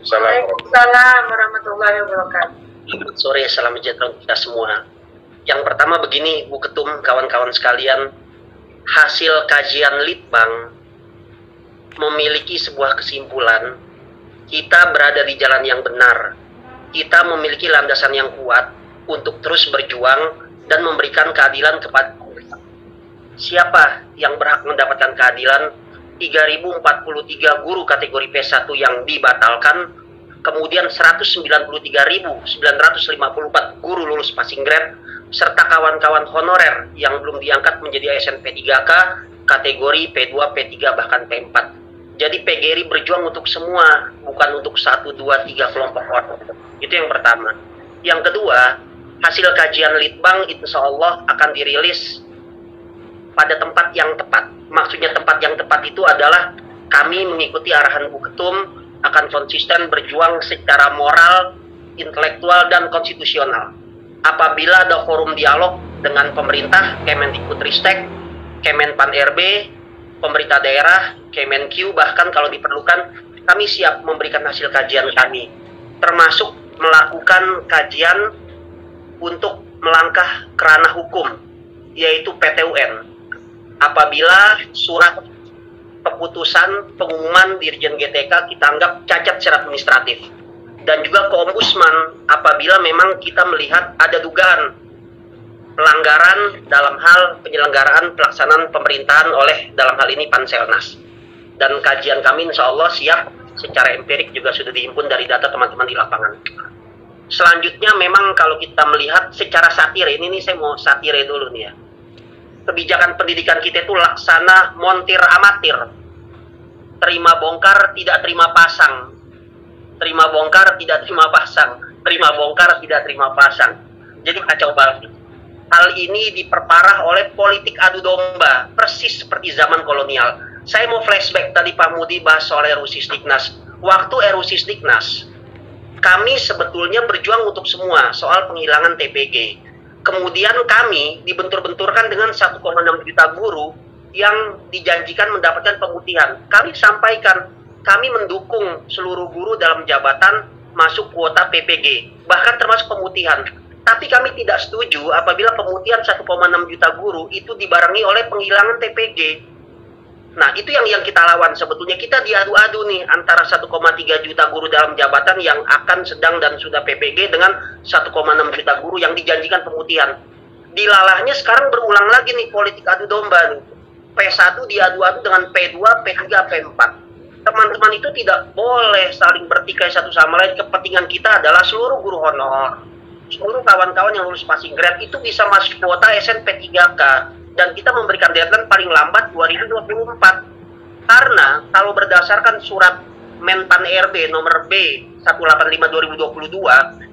Waalaikumsalam warahmatullahi wabarakatuh. Sore, salam sejahtera untuk kita semua. Yang pertama begini, Bu Ketum, kawan-kawan sekalian, hasil kajian Litbang memiliki sebuah kesimpulan, kita berada di jalan yang benar. Kita memiliki landasan yang kuat untuk terus berjuang dan memberikan keadilan kepada siapa yang berhak mendapatkan keadilan. 3043 guru kategori P1 yang dibatalkan, kemudian 193.954 guru lulus passing grade, serta kawan-kawan honorer yang belum diangkat menjadi ASN P3K, kategori P2, P3, bahkan P4. Jadi PGRI berjuang untuk semua, bukan untuk 1, 2, 3 kelompok orang. Itu yang pertama. Yang kedua, hasil kajian Litbang insya Allah akan dirilis pada tempat yang tepat. Maksudnya tempat yang tepat itu adalah kami mengikuti arahan Bu Ketum akan konsisten berjuang secara moral, intelektual, dan konstitusional. Apabila ada forum dialog dengan pemerintah, Kemendikbudristek, Kemenpan RB, pemerintah daerah, Kemenq, bahkan kalau diperlukan, kami siap memberikan hasil kajian kami, termasuk melakukan kajian untuk melangkah ke ranah hukum, yaitu PT UN. Apabila surat keputusan pengumuman Dirjen GTK kita anggap cacat secara administratif, dan juga ke Ombudsman apabila memang kita melihat ada dugaan pelanggaran dalam hal penyelenggaraan pelaksanaan pemerintahan oleh dalam hal ini Panselnas. Dan kajian kami insya Allah siap, secara empirik juga sudah dihimpun dari data teman-teman di lapangan. Selanjutnya memang kalau kita melihat secara satir, ini nih saya mau satire dulu nih ya. Kebijakan pendidikan kita itu laksana montir amatir. Terima bongkar, tidak terima pasang. Terima bongkar, tidak terima pasang. Terima bongkar, tidak terima pasang. Jadi kacau banget. Hal ini diperparah oleh politik adu domba, persis seperti zaman kolonial. Saya mau flashback tadi Pak Mudi bahas soal RUU Sisdiknas. Waktu RUU Sisdiknas, kami sebetulnya berjuang untuk semua soal penghilangan TPG. Kemudian kami dibentur-benturkan dengan 1,6 juta guru yang dijanjikan mendapatkan pemutihan. Kami sampaikan, kami mendukung seluruh guru dalam jabatan masuk kuota PPG, bahkan termasuk pemutihan. Tapi kami tidak setuju apabila pemutihan 1,6 juta guru itu dibarengi oleh penghilangan TPG. Nah, itu yang kita lawan. Sebetulnya kita diadu-adu nih antara 1,3 juta guru dalam jabatan yang akan sedang dan sudah PPG dengan 1,6 juta guru yang dijanjikan pemutihan. Dilalahnya sekarang berulang lagi nih politik adu domba nih. P1 diadu-adu dengan P2, P3, P4. Teman-teman itu tidak boleh saling bertikai satu sama lain. Kepentingan kita adalah seluruh guru honor, seluruh kawan-kawan yang lulus passing grade itu bisa masuk kuota SN P3K. Dan kita memberikan deadline paling lambat 2024. Karena kalau berdasarkan surat Menpan RB nomor B 185/2022,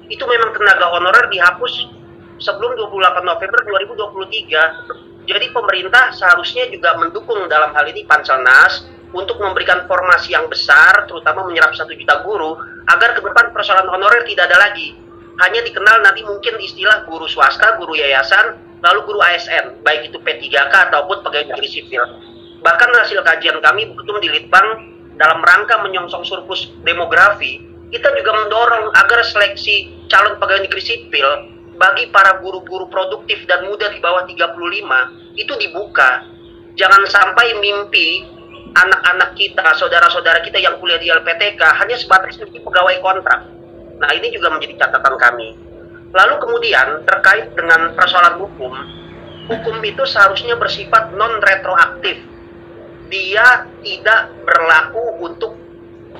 itu memang tenaga honorer dihapus sebelum 28 November 2023. Jadi pemerintah seharusnya juga mendukung dalam hal ini Panselnas untuk memberikan formasi yang besar, terutama menyerap 1 juta guru, agar ke depan persoalan honorer tidak ada lagi. Hanya dikenal nanti mungkin istilah guru swasta, guru yayasan, lalu guru ASN, baik itu P3K ataupun pegawai negeri sipil. Bahkan hasil kajian kami Ketum di Litbang dalam rangka menyongsong surplus demografi, kita juga mendorong agar seleksi calon pegawai negeri sipil bagi para guru-guru produktif dan muda di bawah 35 itu dibuka. Jangan sampai mimpi anak-anak kita, saudara-saudara kita yang kuliah di LPTK hanya sebatas menjadi pegawai kontrak. Nah, ini juga menjadi catatan kami. Lalu kemudian terkait dengan persoalan hukum itu seharusnya bersifat non-retroaktif. Dia tidak berlaku untuk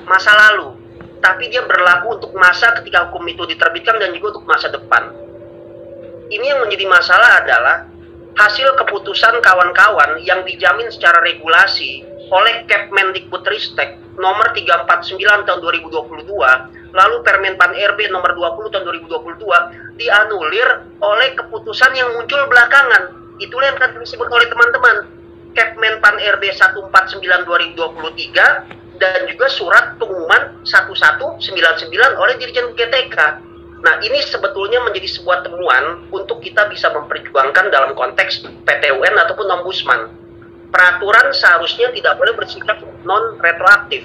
masa lalu, tapi dia berlaku untuk masa ketika hukum itu diterbitkan dan juga untuk masa depan. Ini yang menjadi masalah adalah hasil keputusan kawan-kawan yang dijamin secara regulasi oleh Kemendikbudristek nomor 349 tahun 2022, lalu Permenpan RB nomor 20 tahun 2022 dianulir oleh keputusan yang muncul belakangan. Itulah yang akan disebut oleh teman-teman Kemmenpan RB 149/2023 dan juga surat pengumuman 1199 oleh Dirjen GTK. Nah, ini sebetulnya menjadi sebuah temuan untuk kita bisa memperjuangkan dalam konteks PT UN ataupun Ombudsman. Peraturan seharusnya tidak boleh bersifat non-retroaktif.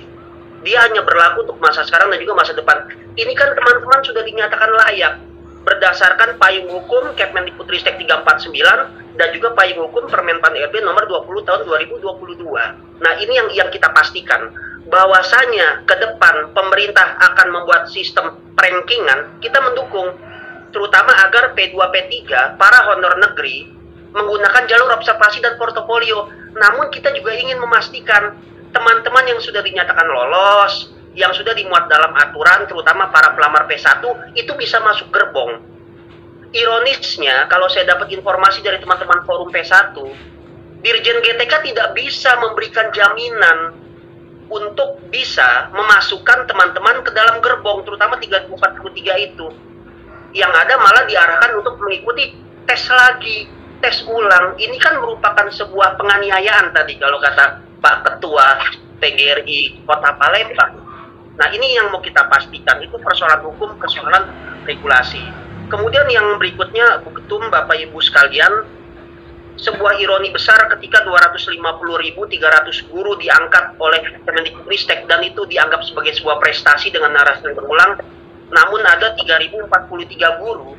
Dia hanya berlaku untuk masa sekarang dan juga masa depan. Ini kan teman-teman sudah dinyatakan layak berdasarkan payung hukum Kemendikbudristek 349 dan juga payung hukum Permenpan RB nomor 20 tahun 2022. Nah, ini yang kita pastikan bahwasanya ke depan pemerintah akan membuat sistem rankingan. Kita mendukung terutama agar P2 P3 para honor negeri menggunakan jalur observasi dan portofolio. Namun kita juga ingin memastikan teman-teman yang sudah dinyatakan lolos, yang sudah dimuat dalam aturan, terutama para pelamar P1, itu bisa masuk gerbong. Ironisnya, kalau saya dapat informasi dari teman-teman forum P1, Dirjen GTK tidak bisa memberikan jaminan untuk bisa memasukkan teman-teman ke dalam gerbong, terutama 343 itu. Yang ada malah diarahkan untuk mengikuti tes lagi, tes ulang. Ini kan merupakan sebuah penganiayaan tadi, kalau kata Pak Ketua PGRI Kota Palembang. Nah, ini yang mau kita pastikan, itu persoalan hukum, persoalan regulasi. Kemudian yang berikutnya, Bu Ketum, Bapak Ibu sekalian, sebuah ironi besar ketika 250.300 guru diangkat oleh Kemendikbudristek dan itu dianggap sebagai sebuah prestasi dengan narasi yang berulang. Namun ada 3.043 guru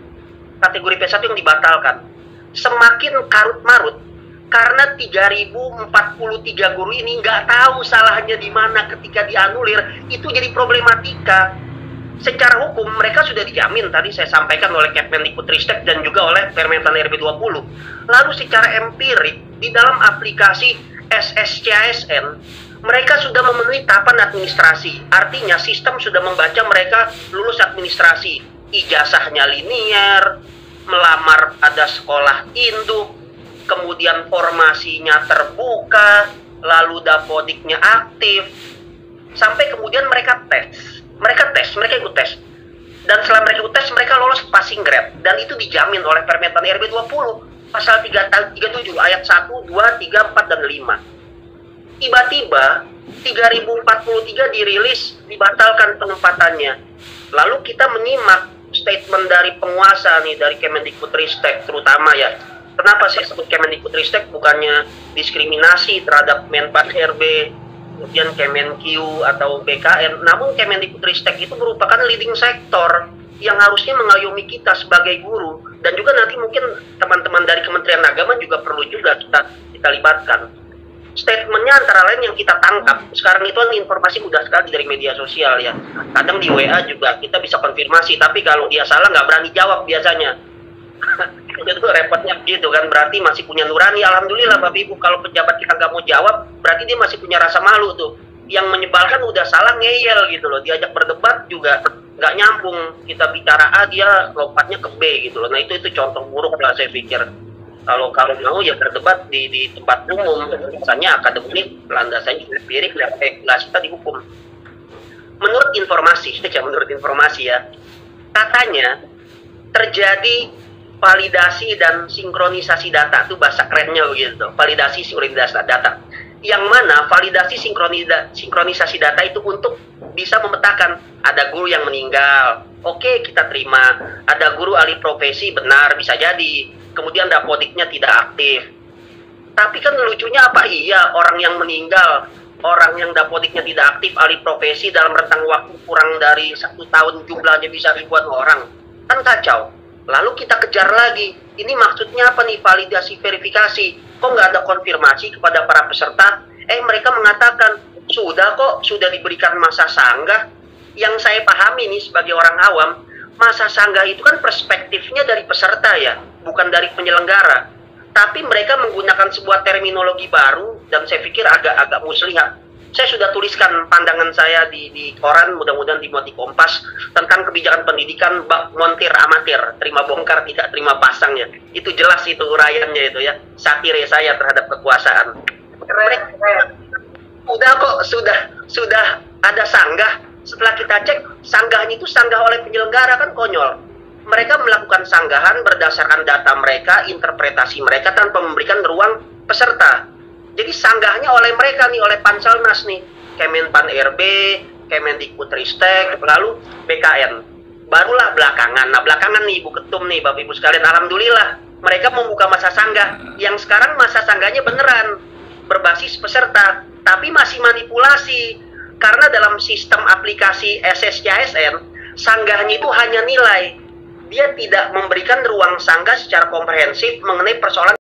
kategori P1 yang dibatalkan. Semakin karut-marut karena 3.043 guru ini nggak tahu salahnya di mana ketika dianulir, itu jadi problematika. Secara hukum mereka sudah dijamin, tadi saya sampaikan oleh Kemendikbudristek dan juga oleh Permenpan RB 20. Lalu secara empirik di dalam aplikasi SSCASN mereka sudah memenuhi tahapan administrasi. Artinya sistem sudah membaca mereka lulus administrasi, ijazahnya linier, melamar ada sekolah induk, kemudian formasinya terbuka, lalu dapodiknya aktif, sampai kemudian mereka ikut tes. Dan setelah mereka ikut tes, mereka lolos passing grade. Dan itu dijamin oleh Permenpan RB 20, pasal 37, ayat 1, 2, 3, 4, dan 5. Tiba-tiba, 3.043 dirilis, dibatalkan penempatannya. Lalu kita menyimak statement dari penguasa nih, dari Kemendikbudristek terutama ya. Kenapa saya sebut Kemendikbudristek bukannya diskriminasi terhadap Menpan RB, kemudian Kemenq atau BKN, namun Kemendikbudristek itu merupakan leading sektor yang harusnya mengayomi kita sebagai guru, dan juga nanti mungkin teman-teman dari Kementerian Agama juga perlu juga kita libatkan. Statementnya antara lain yang kita tangkap, sekarang itu informasi mudah sekali dari media sosial ya, kadang di WA juga kita bisa konfirmasi, tapi kalau dia salah nggak berani jawab biasanya. Itu repotnya begitu kan, berarti masih punya nurani. Alhamdulillah Bapak Ibu, kalau pejabat kita nggak mau jawab, berarti dia masih punya rasa malu tuh. Yang menyebalkan udah salah ngeyel gitu loh, diajak berdebat juga nggak nyambung, kita bicara A dia lompatnya ke B gitu loh. Nah itu contoh buruk lah saya pikir. Kalau mau ya berdebat di tempat umum, misalnya akademik, landasannya empirik dan regulasi tadi hukum. Menurut informasi ya, katanya terjadi validasi dan sinkronisasi data, itu bahasa kerennya begitu, validasi sinkronisasi data, yang mana validasi sinkronisasi data itu untuk bisa memetakan ada guru yang meninggal, oke kita terima, ada guru alih profesi, benar bisa jadi, kemudian dapodiknya tidak aktif. Tapi kan lucunya apa, iya orang yang meninggal, orang yang dapodiknya tidak aktif, alih profesi dalam rentang waktu kurang dari 1 tahun jumlahnya bisa ribuan orang, kan kacau. Lalu kita kejar lagi, ini maksudnya apa nih validasi verifikasi? Kok nggak ada konfirmasi kepada para peserta? Mereka mengatakan, sudah diberikan masa sanggah. Yang saya pahami nih sebagai orang awam, masa sanggah itu kan perspektifnya dari peserta ya, bukan dari penyelenggara. Tapi mereka menggunakan sebuah terminologi baru, dan saya pikir agak muslihat. Saya sudah tuliskan pandangan saya di koran, mudah-mudahan dimuat di Kompas, tentang kebijakan pendidikan bak montir amatir, terima bongkar tidak terima pasangnya. Itu jelas itu uraiannya itu ya, satire saya terhadap kekuasaan. Sudah ada sanggah, setelah kita cek sanggahnya itu sanggah oleh penyelenggara, kan konyol. Mereka melakukan sanggahan berdasarkan data mereka, interpretasi mereka tanpa memberikan ruang peserta. Jadi sanggahnya oleh mereka nih, oleh Panselnas nih, Kemenpan RB, Kemendikbudristek, lalu BKN. Barulah belakangan. Nah belakangan nih Bu Ketum nih, Bapak Ibu sekalian, alhamdulillah mereka membuka masa sanggah. Yang sekarang masa sanggahnya beneran berbasis peserta, tapi masih manipulasi. Karena dalam sistem aplikasi SSCASN, sanggahnya itu hanya nilai. Dia tidak memberikan ruang sanggah secara komprehensif mengenai persoalan